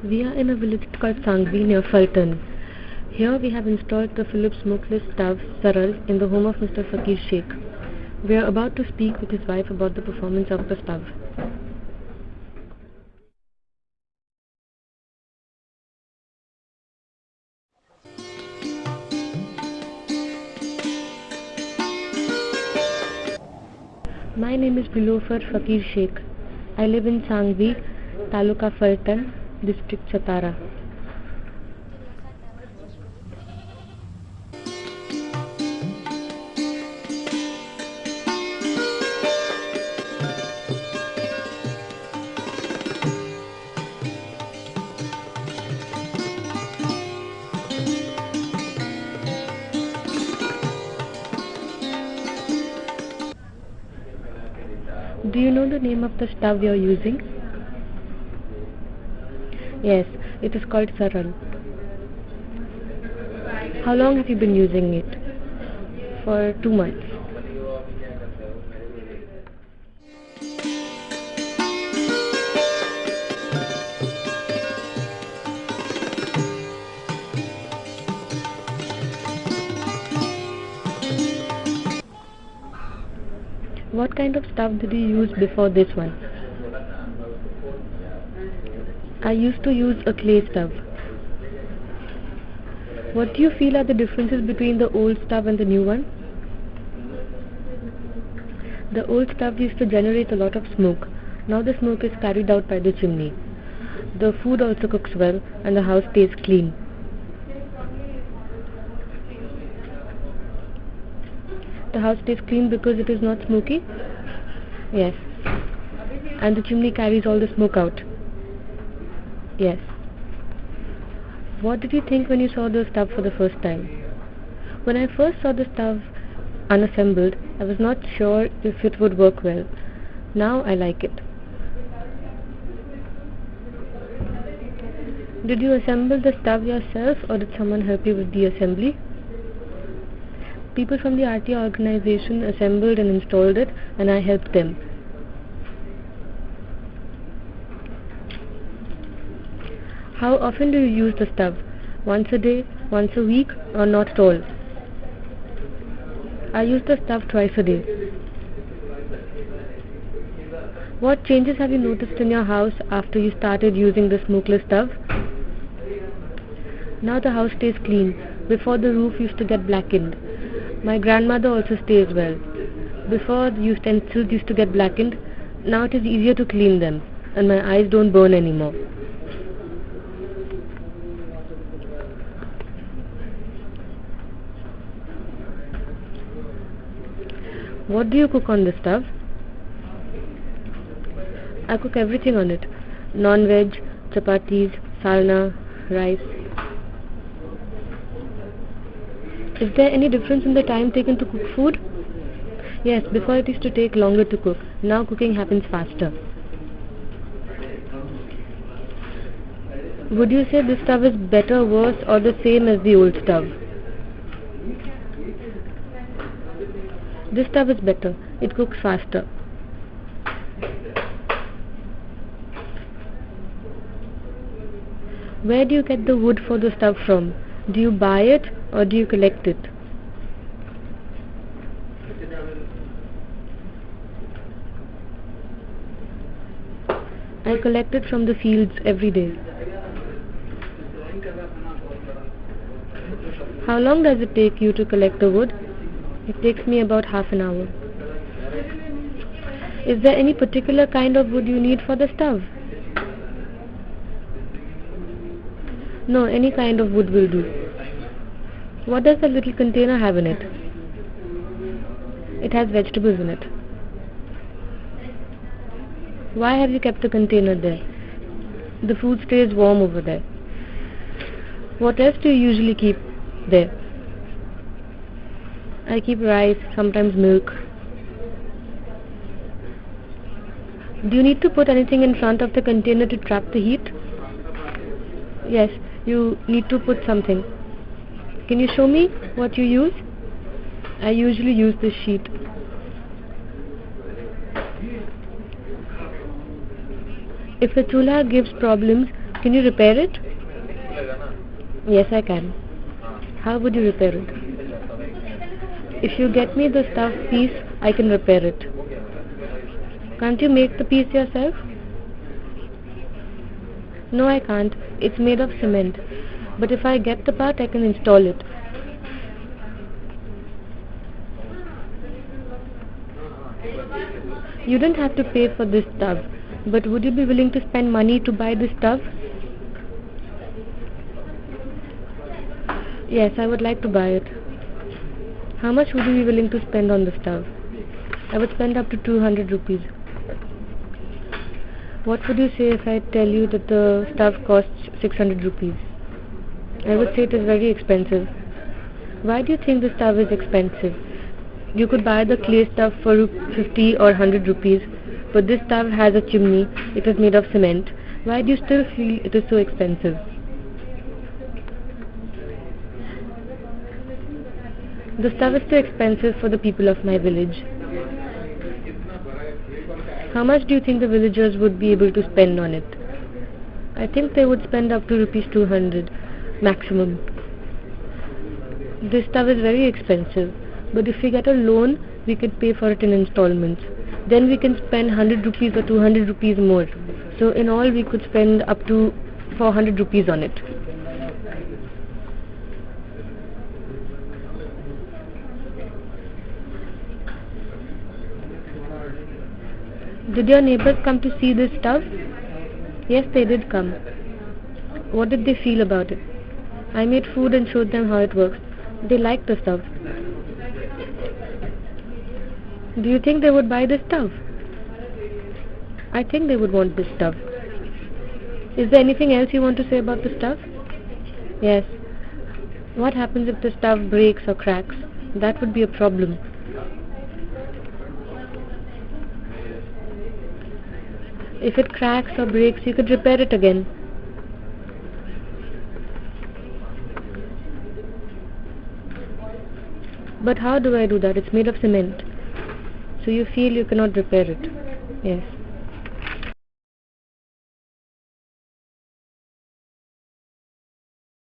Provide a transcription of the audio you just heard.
We are in a village called Sangvi near Fulton. Here we have installed the Philips smokeless stove Saral in the home of Mr. Fakir Sheikh. We are about to speak with his wife about the performance of the stove. My name is Bilofar Fakir Sheikh. I live in Sangvi, Taluka Fulton, District Satara. Do you know the name of the stove you are using? Yes, it is called Saral. How long have you been using it? For 2 months. What kind of stove did you use before this one? I used to use a clay stove. What do you feel are the differences between the old stove and the new one? The old stove used to generate a lot of smoke. Now the smoke is carried out by the chimney. The food also cooks well and the house stays clean. The house stays clean because it is not smoky? Yes. And the chimney carries all the smoke out? Yes. What did you think when you saw the stove for the first time? When I first saw the stove unassembled, I was not sure if it would work well. Now I like it. Did you assemble the stove yourself or did someone help you with the assembly? People from the RT organization assembled and installed it and I helped them. How often do you use the stove? Once a day, once a week, or not at all? I use the stove twice a day. What changes have you noticed in your house after you started using the smokeless stove? Now the house stays clean. Before the roof used to get blackened. My grandmother also stays well. Before the utensils used to get blackened. Now it is easier to clean them and my eyes don't burn anymore. What do you cook on the stove? I cook everything on it. Non-veg, chapatis, salna, rice. Is there any difference in the time taken to cook food? Yes, before it used to take longer to cook. Now cooking happens faster. Would you say this stove is better, worse or the same as the old stove? This stove is better. It cooks faster. Where do you get the wood for the stove from? Do you buy it or do you collect it? I collect it from the fields every day. How long does it take you to collect the wood? It takes me about half an hour. Is there any particular kind of wood you need for the stove? No, any kind of wood will do. What does the little container have in it? It has vegetables in it. Why have you kept the container there? The food stays warm over there. What else do you usually keep there? I keep rice, sometimes milk. Do you need to put anything in front of the container to trap the heat? Yes, you need to put something. Can you show me what you use? I usually use this sheet. If the chulha gives problems, Can you repair it? Yes, I can. How would you repair it? If you get me the stuffed piece, I can repair it. Can't you make the piece yourself? No, I can't. It's made of cement. But if I get the part, I can install it. You don't have to pay for this stuff. But would you be willing to spend money to buy this stuff? Yes, I would like to buy it. How much would you be willing to spend on the stuff? I would spend up to 200 rupees. What would you say if I tell you that the stuff costs 600 rupees? I would say it is very expensive. Why do you think the stuff is expensive? You could buy the clay stuff for 50 or 100 rupees, but this stuff has a chimney. It is made of cement. Why do you still feel it is so expensive? The stuff is too expensive for the people of my village. How much do you think the villagers would be able to spend on it? I think they would spend up to rupees 200 maximum. This stuff is very expensive, but if we get a loan, we can pay for it in installments. Then we can spend 100 rupees or 200 rupees more. So in all, we could spend up to 400 rupees on it. Did your neighbors come to see this stuff? Yes, they did come. What did they feel about it? I made food and showed them how it works. They liked the stuff. Do you think they would buy this stuff? I think they would want this stuff. Is there anything else you want to say about the stuff? Yes. What happens if the stuff breaks or cracks? That would be a problem. If it cracks or breaks, you could repair it again. But how do I do that? It's made of cement. So you feel you cannot repair it. Yes.